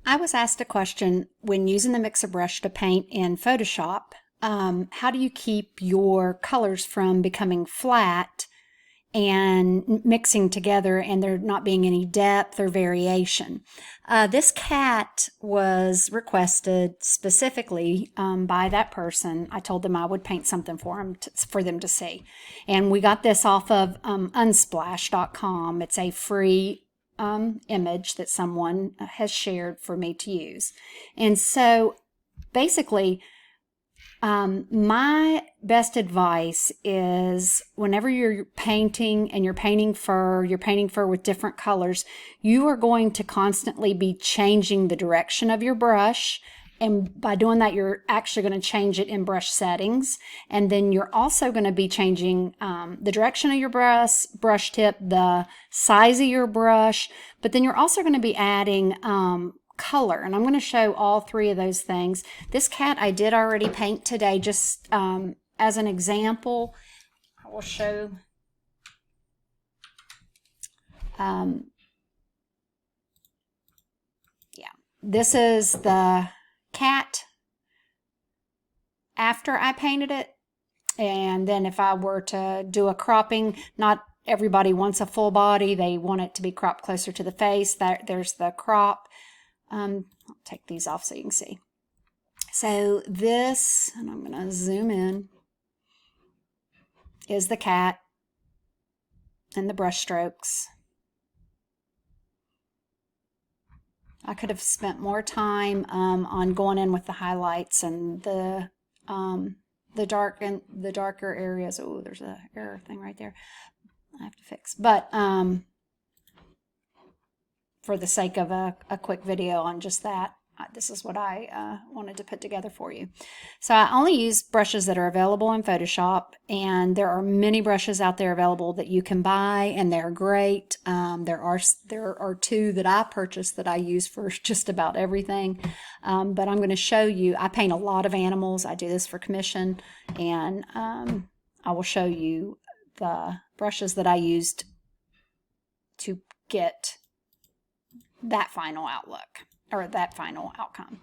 I was asked a question when using the mixer brush to paint in Photoshop. How do you keep your colors from becoming flat and mixing together and there not being any depth or variation? This cat was requested specifically by that person. I told them I would paint something for them to see. And we got this off of unsplash.com. It's a free image that someone has shared for me to use. And so basically, my best advice is whenever you're painting and you're painting fur with different colors, you are going to constantly be changing the direction of your brush. And by doing that, you're actually going to change it in brush settings. And then you're also going to be changing the direction of your brush tip, the size of your brush. But then you're also going to be adding color. And I'm going to show all three of those things. This cat I did already paint today, just as an example. I will show. Yeah, this is the cat after I painted it. And then if I were to do a cropping, not everybody wants a full body. They want it to be cropped closer to the face. There's the crop. I'll take these off so you can see. So this, and I'm going to zoom in, is the cat and the brush strokes. I could have spent more time on going in with the highlights and the darker areas. Oh, there's a error thing right there. I have to fix. But for the sake of a quick video on just that, this is what I wanted to put together for you. So I only use brushes that are available in Photoshop, and there are many brushes out there available that you can buy, and they're great. There are two that I purchased that I use for just about everything. But I'm going to show you. I paint a lot of animals. I do this for commission, and I will show you the brushes that I used to get that final outlook, or that final outcome.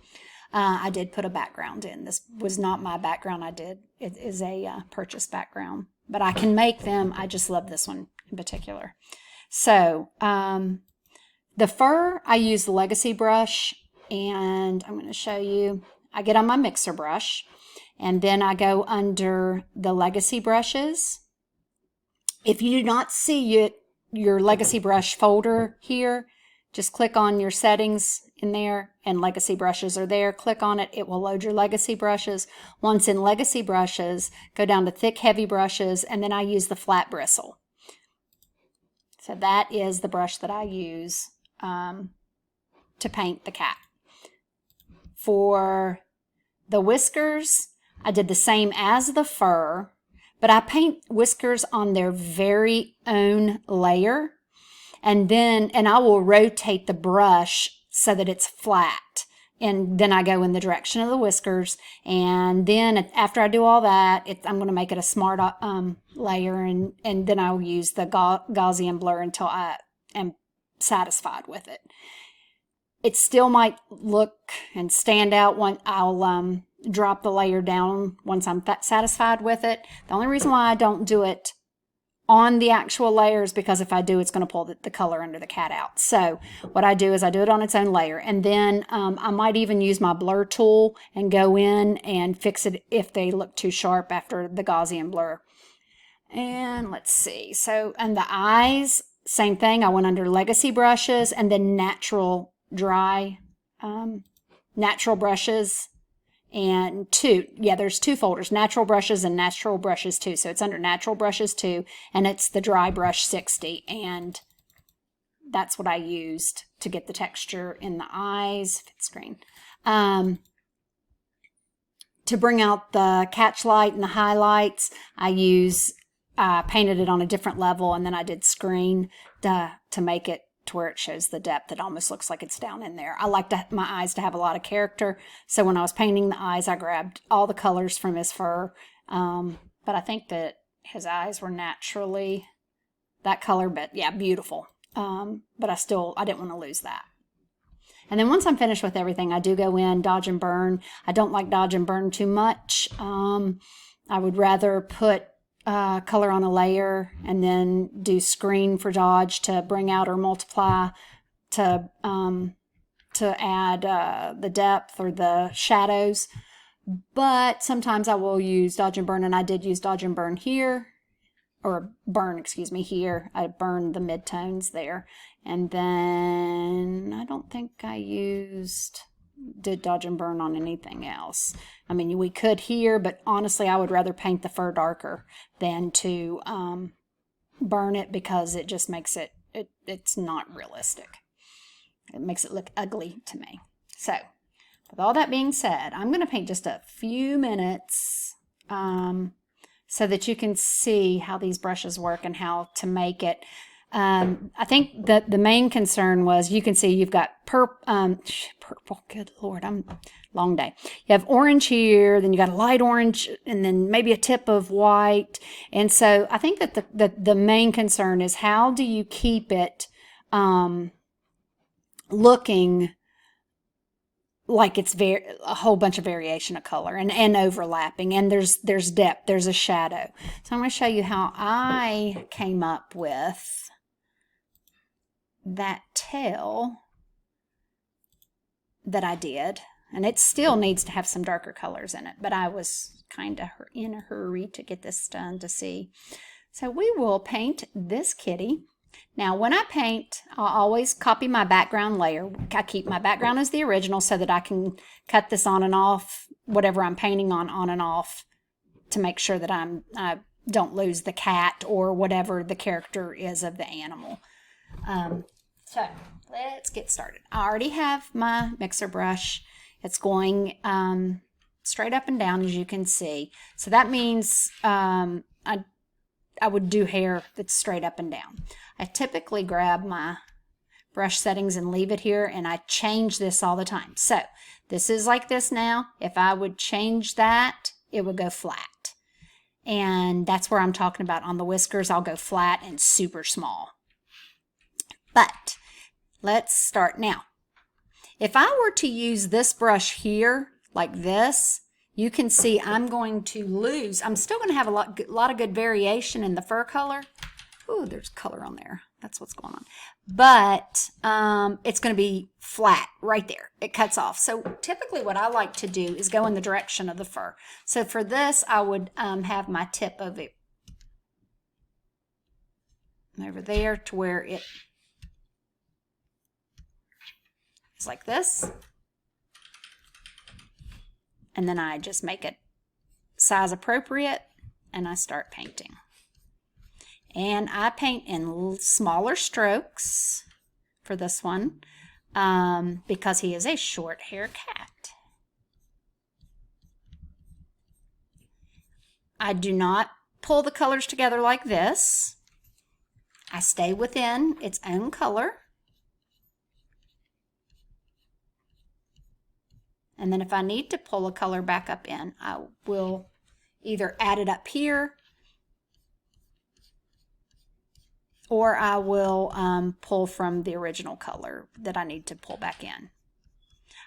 I did put a background in. This was not my background. It is a purchase background, but I can make them. I just love this one in particular. So the fur, I use the Legacy brush, and I'm going to show you. I get on my mixer brush, and then I go under the Legacy brushes. If you do not see your Legacy brush folder here, just click on your settings in there, and Legacy brushes are there. Click on it. It will load your Legacy brushes. Once in Legacy brushes, go down to thick, heavy brushes, and then I use the flat bristle. So that is the brush that I use to paint the cat. For the whiskers, I did the same as the fur, but I paint whiskers on their very own layer. And I will rotate the brush so that it's flat. And then I go in the direction of the whiskers. And then after I do all that, I'm going to make it a smart layer. And then I'll use the Gaussian blur until I am satisfied with it. It still might look and stand out when I'll drop the layer down once I'm satisfied with it. The only reason why I don't do it on the actual layer is because if I do, it's going to pull the color under the cat out. So what I do is I do it on its own layer, and then I might even use my blur tool and go in and fix it if they look too sharp after the Gaussian blur. And let's see. So, and the eyes, same thing. I went under Legacy brushes and then natural dry, natural brushes. And there's two folders, natural brushes and natural brushes 2. So it's under natural brushes 2, and it's the dry brush 60. And that's what I used to get the texture in the eyes. Fit screen. To bring out the catch light and the highlights, I painted it on a different level, and then I did screen to make it to where it shows the depth. It almost looks like it's down in there. I like my eyes to have a lot of character, so when I was painting the eyes, I grabbed all the colors from his fur, but I think that his eyes were naturally that color, but yeah, beautiful. But I didn't want to lose that. And then once I'm finished with everything, I do go in, dodge and burn. I don't like dodge and burn too much. I would rather put color on a layer and then do screen for dodge to bring out or multiply to add the depth or the shadows. But sometimes I will use dodge and burn, and I did use dodge and burn here, or burn, excuse me, here. I burned the midtones there. And then I don't think I did dodge and burn on anything else. I mean, we could here, but honestly, I would rather paint the fur darker than to burn it, because it just makes it's not realistic. It makes it look ugly to me. So, with all that being said, I'm going to paint just a few minutes so that you can see how these brushes work and how to make it. I think that the main concern was, you can see you've got purple, good Lord, long day. You have orange here, then you got a light orange, and then maybe a tip of white. And so I think that the main concern is, how do you keep it looking like it's a whole bunch of variation of color and overlapping, and there's depth, there's a shadow. So I'm going to show you how I came up with that tail that I did, and it still needs to have some darker colors in it, but I was kind of in a hurry to get this done to see. So we will paint this kitty. Now, when I paint, I'll always copy my background layer. I keep my background as the original so that I can cut this on and off, whatever I'm painting on and off, to make sure that I don't lose the cat or whatever the character is of the animal. So let's get started. I already have my mixer brush. It's going straight up and down, as you can see. So that means I would do hair that's straight up and down. I typically grab my brush settings and leave it here, and I change this all the time. So this is like this now. If I would change that, it would go flat. And that's where I'm talking about. On the whiskers, I'll go flat and super small. But let's start now. If I were to use this brush here, like this, you can see I'm going to lose. I'm still going to have a lot of good variation in the fur color. Ooh, there's color on there. That's what's going on. But it's going to be flat right there. It cuts off. So typically what I like to do is go in the direction of the fur. So for this, I would have my tip of it over there to where it is like this. And then I just make it size appropriate, and I start painting. And I paint in smaller strokes for this one because he is a short hair cat. I do not pull the colors together like this. I stay within its own color. And then if I need to pull a color back up in, I will either add it up here, or I will pull from the original color that I need to pull back in.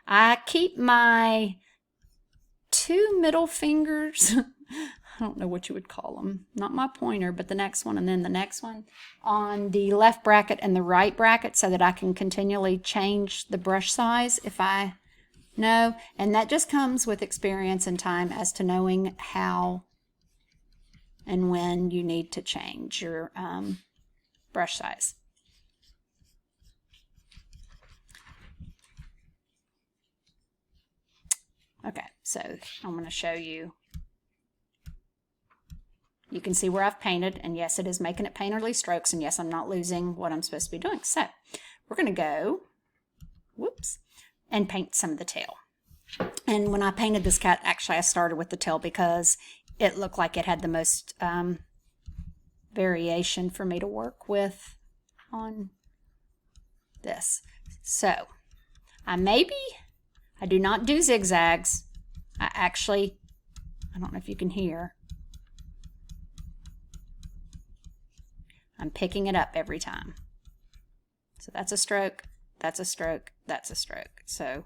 I keep my two middle fingers, I don't know what you would call them, not my pointer, but the next one and then the next one, on the left bracket and the right bracket, so that I can continually change the brush size if I know. And that just comes with experience and time as to knowing how and when you need to change your brush size. Okay, so I'm going to show you. You can see where I've painted, and yes, it is making it painterly strokes, and yes, I'm not losing what I'm supposed to be doing. So we're going to go, whoops, and paint some of the tail. And when I painted this cat, actually I started with the tail because it looked like it had the most variation for me to work with on this. So I do not do zigzags. I don't know if you can hear, I'm picking it up every time. So that's a stroke, that's a stroke, that's a stroke. So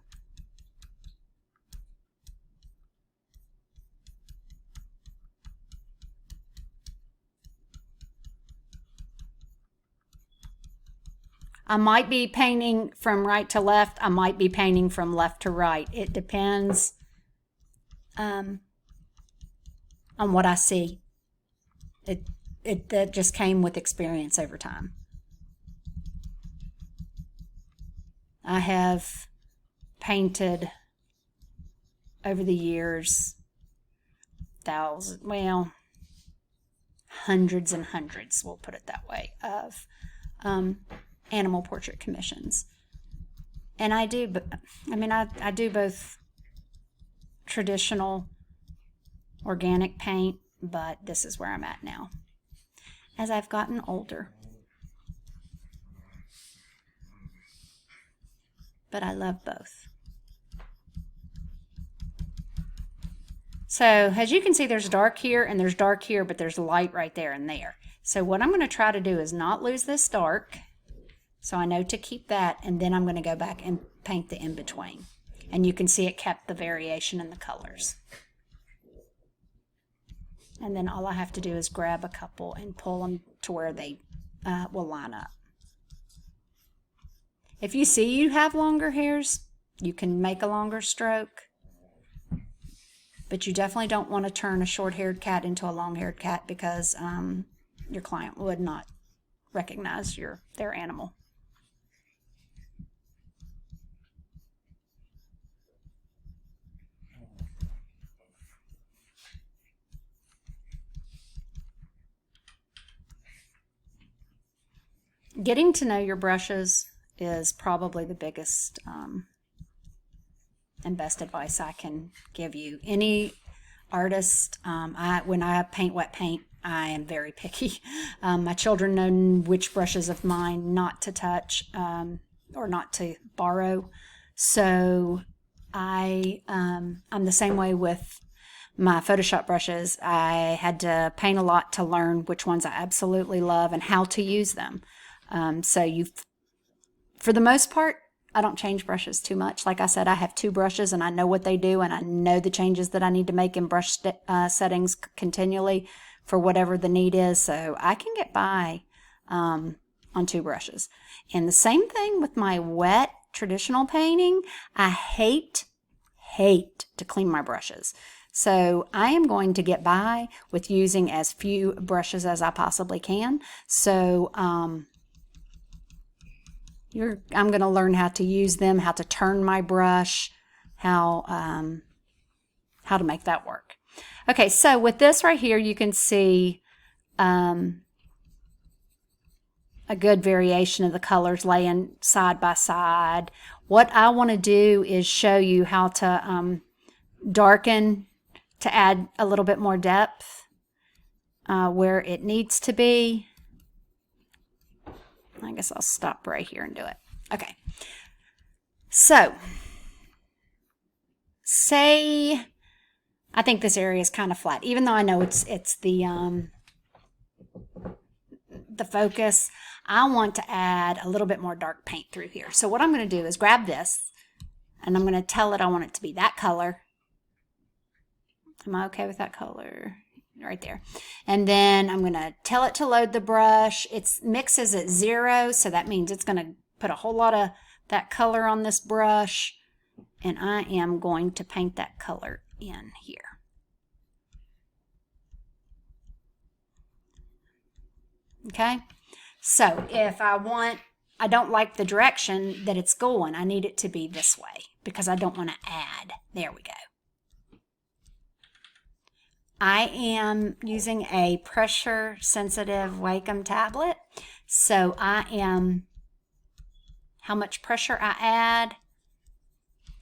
I might be painting from right to left. I might be painting from left to right. It depends on what I see. That just came with experience over time. I have painted over the years hundreds and hundreds, we'll put it that way, of animal portrait commissions. And I do both traditional organic paint, but this is where I'm at now as I've gotten older. But I love both. So as you can see, there's dark here and there's dark here, but there's light right there and there. So what I'm going to try to do is not lose this dark. So I know to keep that, and then I'm going to go back and paint the in-between. And you can see it kept the variation in the colors. And then all I have to do is grab a couple and pull them to where they will line up. If you see you have longer hairs, you can make a longer stroke. But you definitely don't want to turn a short-haired cat into a long-haired cat, because your client would not recognize their animal. Getting to know your brushes is probably the biggest and best advice I can give you. Any artist, when I paint wet paint, I am very picky. My children know which brushes of mine not to touch or not to borrow. So I'm the same way with my Photoshop brushes. I had to paint a lot to learn which ones I absolutely love and how to use them. For the most part, I don't change brushes too much. Like I said, I have 2 brushes and I know what they do, and I know the changes that I need to make in brush settings continually for whatever the need is. So I can get by on 2 brushes. And the same thing with my wet traditional painting. I hate to clean my brushes. So I am going to get by with using as few brushes as I possibly can. So I'm going to learn how to use them, how to turn my brush, how to make that work. Okay, so with this right here, you can see a good variation of the colors laying side by side. What I want to do is show you how to darken to add a little bit more depth where it needs to be. I guess I'll stop right here and do it. Okay. So, say I think this area is kind of flat, even though I know it's the focus. I want to add a little bit more dark paint through here. So what I'm going to do is grab this, and I'm going to tell it I want it to be that color. Am I okay with that color? Right there. And then I'm going to tell it to load the brush. Its mix is at 0, so that means it's going to put a whole lot of that color on this brush, and I am going to paint that color in here. Okay, so if I don't like the direction that it's going, I need it to be this way because I don't want to add. There we go. I am using a pressure sensitive Wacom tablet, so how much pressure I add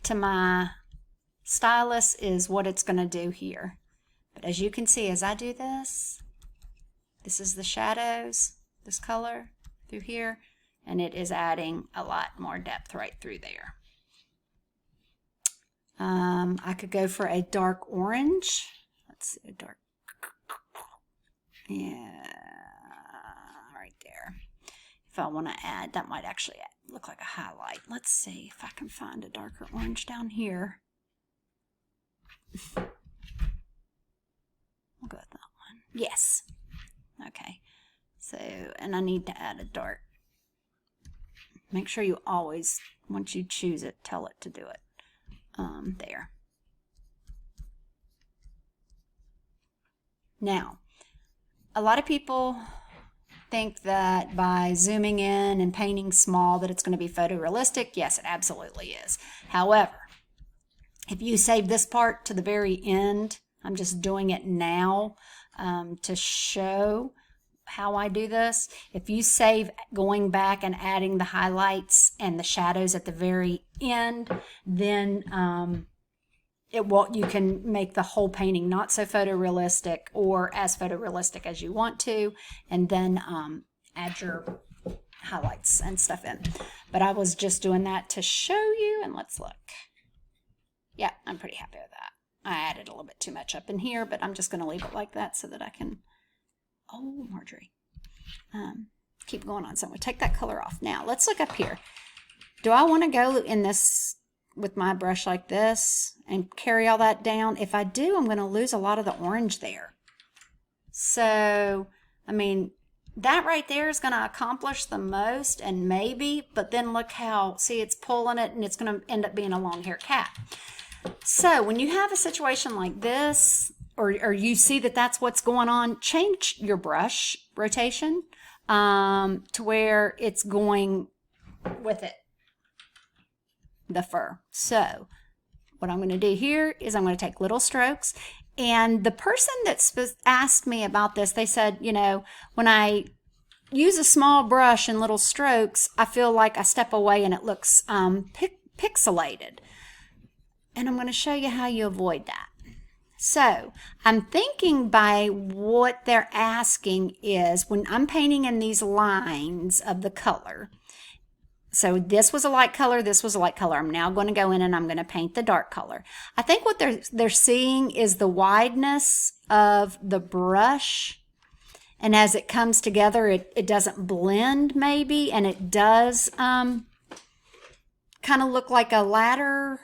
to my stylus is what it's going to do here. But as you can see, as I do this, this is the shadows, this color through here, and it is adding a lot more depth right through there. I could go for a dark orange. Let's see, a dark, yeah, right there. If I want to add, that might actually look like a highlight. Let's see if I can find a darker orange down here. We'll go with that one. Yes. Okay. So, and I need to add a dark. Make sure you always, once you choose it, tell it to do it. There. Now, a lot of people think that by zooming in and painting small that it's going to be photorealistic. Yes, it absolutely is. However, if you save this part to the very end, I'm just doing it now to show how I do this. If you save going back and adding the highlights and the shadows at the very end, then you can make the whole painting not so photorealistic or as photorealistic as you want to, and then add your highlights and stuff in. But I was just doing that to show you, and let's look. Yeah, I'm pretty happy with that. I added a little bit too much up in here, but I'm just going to leave it like that so that I can, oh, Marjorie, keep going on. So I'm going to take that color off. Now, let's look up here. Do I want to go in this with my brush like this and carry all that down? If I do, I'm going to lose a lot of the orange there. So, I mean, that right there is going to accomplish the most, and maybe, but then look how, see, it's pulling it and it's going to end up being a long hair cat. So when you have a situation like this, or you see that that's what's going on, change your brush rotation to where it's going with it, the fur. So what I'm going to do here is I'm going to take little strokes. And the person that asked me about this, they said, you know, when I use a small brush and little strokes, I feel like I step away and it looks pixelated. And I'm going to show you how you avoid that. So I'm thinking by what they're asking is when I'm painting in these lines of the color. So this was a light color, this was a light color. I'm now going to go in and I'm going to paint the dark color. I think what they're seeing is the wideness of the brush. And as it comes together, it doesn't blend maybe, and it does kind of look like a ladder.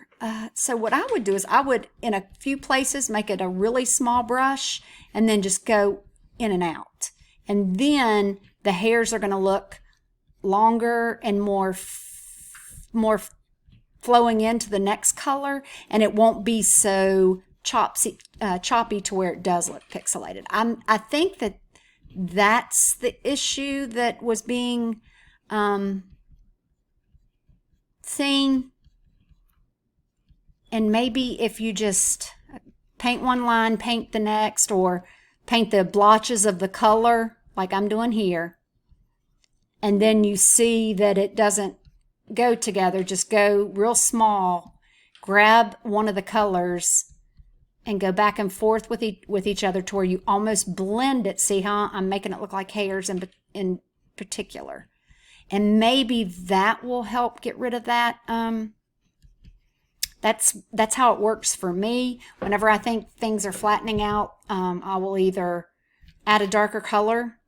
So what I would do is I would, in a few places, make it a really small brush and then just go in and out. And then the hairs are going to look longer and more flowing into the next color, and it won't be so choppy to where it does look pixelated. I think that's the issue that was being seen. And maybe if you just paint one line, paint the next, or paint the blotches of the color like I'm doing here, and then you see that it doesn't go together, just go real small, grab one of the colors and go back and forth with each other to where you almost blend it. See how I'm making it look like hairs in particular. And maybe that will help get rid of that. That's how it works for me. Whenever I think things are flattening out, I will either add a darker color.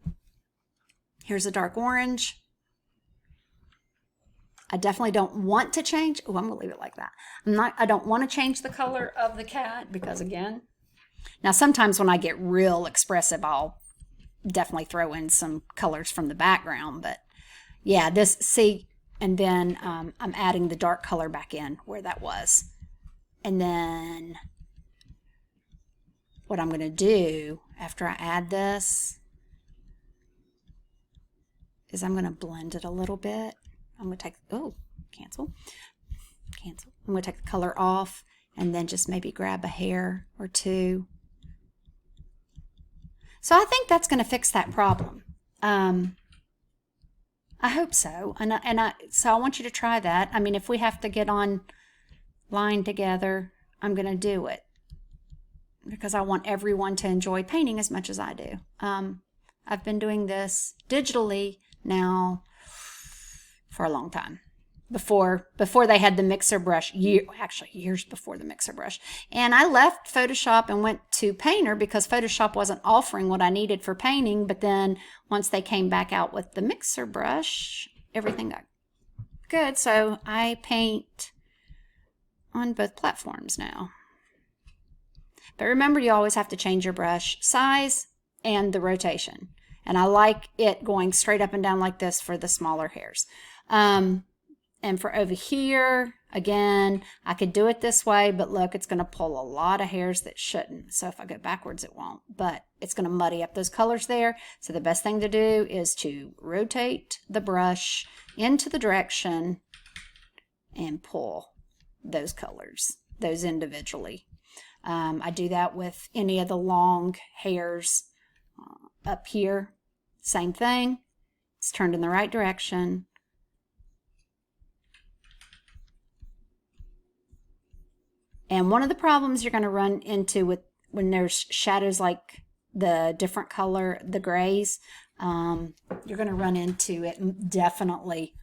Here's a dark orange. I definitely don't want to change. Oh, I'm going to leave it like that. I don't want to change the color of the cat because, again, now sometimes when I get real expressive, I'll definitely throw in some colors from the background. But yeah, this, see, and then I'm adding the dark color back in where that was. And then what I'm going to do after I add this is I'm going to blend it a little bit. I'm going to take, oh, cancel. I'm going to take the color off and then just maybe grab a hair or two. So I think that's going to fix that problem. I hope so. So I want you to try that. I mean, if we have to get on line together, I'm going to do it because I want everyone to enjoy painting as much as I do. I've been doing this digitally now for a long time. Before they had the mixer brush, actually years before the mixer brush. And I left Photoshop and went to Painter because Photoshop wasn't offering what I needed for painting. But then once they came back out with the mixer brush, everything got good. So I paint on both platforms now. But remember, you always have to change your brush size and the rotation. And I like it going straight up and down like this for the smaller hairs. And for over here, again, I could do it this way, but look, it's going to pull a lot of hairs that shouldn't. So if I go backwards, it won't, but it's going to muddy up those colors there. So the best thing to do is to rotate the brush into the direction and pull those colors, those individually. I do that with any of the long hairs up here. Same thing. It's turned in the right direction. And one of the problems you're going to run into with when there's shadows like the different color, the grays, you're going to run into it definitely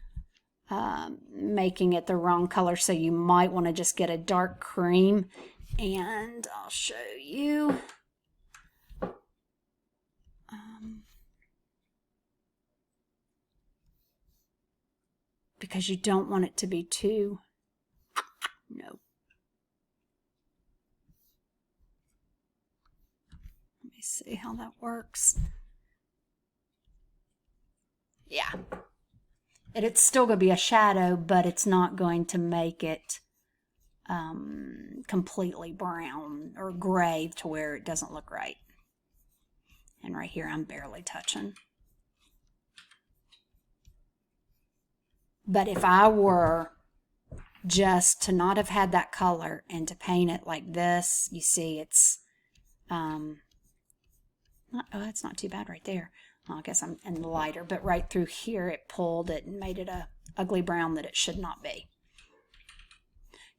making it the wrong color. So you might want to just get a dark cream, and I'll show you. Because you don't want it to be too, no. Let me see how that works. Yeah. It's still going to be a shadow, but it's not going to make it completely brown or gray to where it doesn't look right. And right here, I'm barely touching. But if I were just to not have had that color and to paint it like this, you see it's, it's not too bad right there. Well, I guess I'm in the lighter, but right through here it pulled it and made it a ugly brown that it should not be.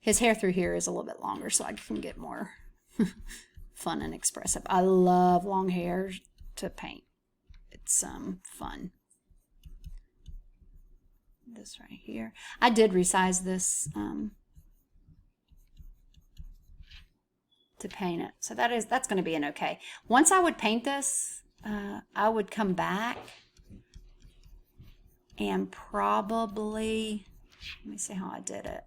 His hair through here is a little bit longer, so I can get more fun and expressive. I love long hair to paint. It's fun. This right here. I did resize this to paint it. So that's going to be an okay. Once I would paint this, I would come back and probably, let me see how I did it.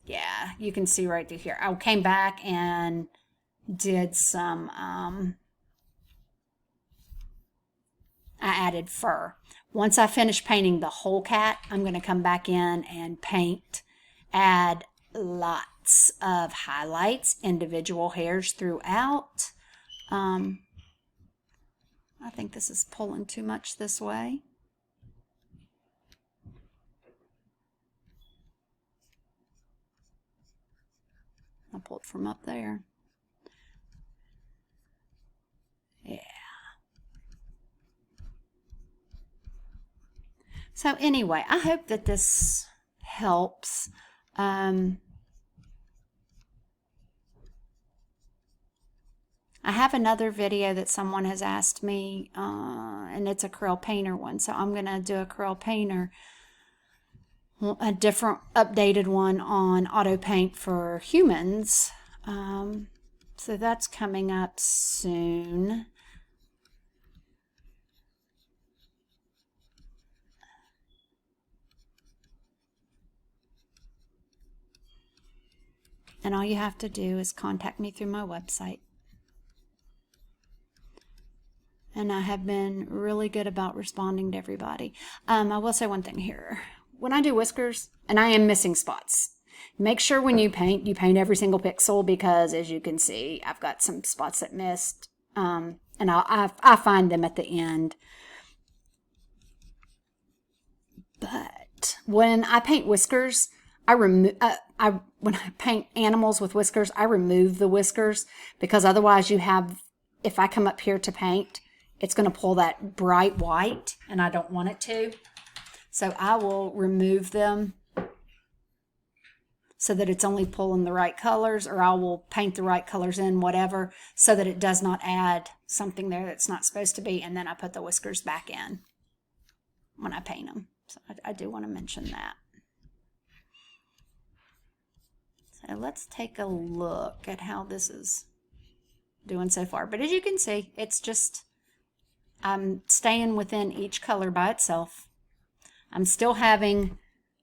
Yeah, you can see right through here. I came back and did some, I added fur. Once I finish painting the whole cat, I'm going to come back in and paint, add lots of highlights, individual hairs throughout. I think this is pulling too much this way. I pulled from up there. Yeah. So anyway, I hope that this helps. I have another video that someone has asked me, and it's a acrylic painter one, so I'm going to do a acrylic painter, a different updated one on auto paint for humans. So that's coming up soon. And all you have to do is contact me through my website. And I have been really good about responding to everybody. I will say one thing here. When I do whiskers, and I am missing spots, make sure when you paint every single pixel, because as you can see, I've got some spots that missed, and I find them at the end. But when I paint whiskers, when I paint animals with whiskers, I remove the whiskers, because otherwise if I come up here to paint, it's going to pull that bright white, and I don't want it to. So I will remove them so that it's only pulling the right colors, or I will paint the right colors in, whatever, so that it does not add something there that's not supposed to be, and then I put the whiskers back in when I paint them. So I do want to mention that. So let's take a look at how this is doing so far. But as you can see, it's just, I'm staying within each color by itself. I'm still having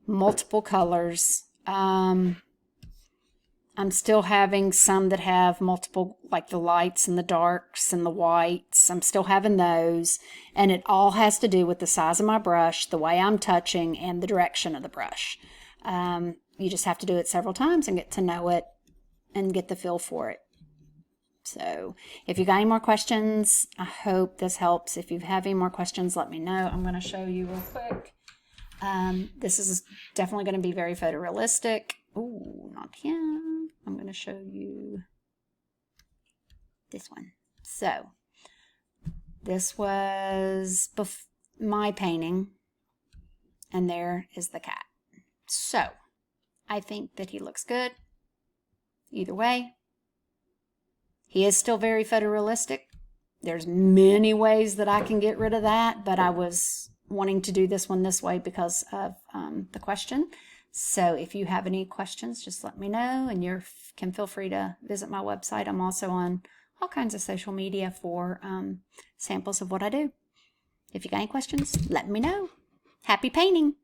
multiple colors. I'm still having some that have multiple, like the lights and the darks and the whites. I'm still having those. And it all has to do with the size of my brush, the way I'm touching, and the direction of the brush. You just have to do it several times and get to know it and get the feel for it. So if you got any more questions, I hope this helps. If you have any more questions, let me know. I'm going to show you real quick. This is definitely going to be very photorealistic. Ooh, not him. I'm going to show you this one. So this was my painting, and there is the cat. So I think that he looks good either way. He is still very photorealistic. There's many ways that I can get rid of that, but I was wanting to do this one this way because of the question. So if you have any questions, just let me know, and you can feel free to visit my website. I'm also on all kinds of social media for samples of what I do. If you got any questions, let me know. Happy painting!